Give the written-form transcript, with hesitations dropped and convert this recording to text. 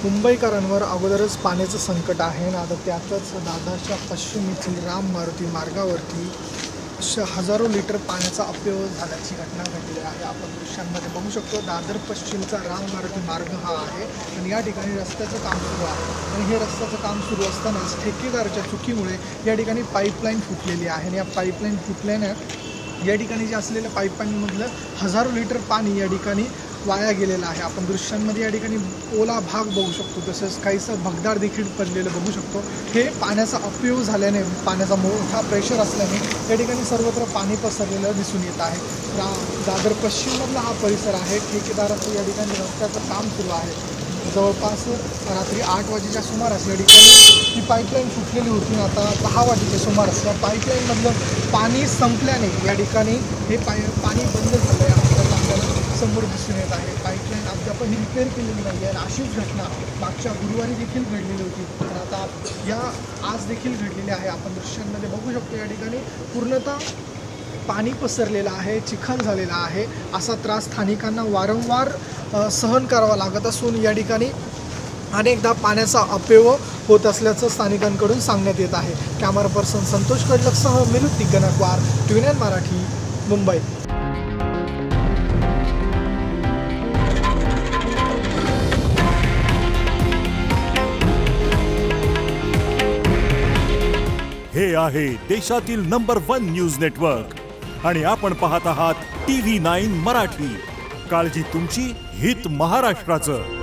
मुंबईकरांवर अगोदरच पाण्याचं संकट आहे आणि आता त्यातच दादरच्या पश्चिमेतील राम मारुती मार्गावरती हजारो लिटर पाण्याचा अपव्यय झाल्याची घटना घडली आहे। आपण दृश्यांमध्ये बघू शकतो दादर पश्चिमचा राम मारुती मार्ग हा आहे आणि या ठिकाणी रस्त्याचं काम सुरू आहे आणि हे रस्त्याचं काम सुरू असतानाच ठेकेदाराच्या चुकीमुळे या ठिकाणी पाईपलाईन फुटलेली आहे आणि या पाईपलाईन फुटल्याने या ठिकाणी जे असलेल्या पाईपलाईनमधलं हजारो लिटर पाणी या ठिकाणी वाया गेलेलं आहे। आपण दृश्यांमध्ये या ठिकाणी ओला भाग बघू शकतो, तसेच काहीसं भगदाड देखील पडलेलं बघू शकतो। हे पाण्याचा अपव्यय झाल्याने, पाण्याचा मोठा प्रेशर असल्याने या ठिकाणी सर्वत्र पाणी पसरलेलं दिसून येत आहे। दादर पश्चिममधला हा परिसर आहे। ठेकेदाराचं या ठिकाणी रस्त्याचं काम सुरू आहे। जवळपास रात्री 8 वाजेच्या सुमारास या ठिकाणी ही पाईपलाईन फुटलेली होती। आता 10 वाजेच्या सुमारास या पाईपलाईनमधलं पाणी संपल्याने या ठिकाणी हे पाणी बंद झालं आहे असं आपल्याला समोर दिसून येत आहे। पाईपलाईन अद्यापही रिपेअर केलेली नाही आहे। अशीच घटना मागच्या गुरुवारी देखील घडलेली होती, तर आता आज देखील घडलेली आहे। आपण दृश्यांमध्ये बघू शकतो या ठिकाणी पूर्णतः पाणी पसरलेलं आहे, चिखल झालेला आहे। असा त्रास स्थानिकांना वारंवार सहन करावा लागत असून या ठिकाणी अनेकदा पाण्याचा अपव्यय होत असल्याचं स्थानिकांकडून सांगण्यात येत आहे। कॅमेरा पर्सन संतोष कडलकसह मिरुती गणकवार, TV9 मराठी, मुंबई। हे आहे देशातील नंबर 1 न्यूज नेटवर्क आणि आपण पाहत आहात TV9 मराठी। काळजी तुमची, हित महाराष्ट्राचं।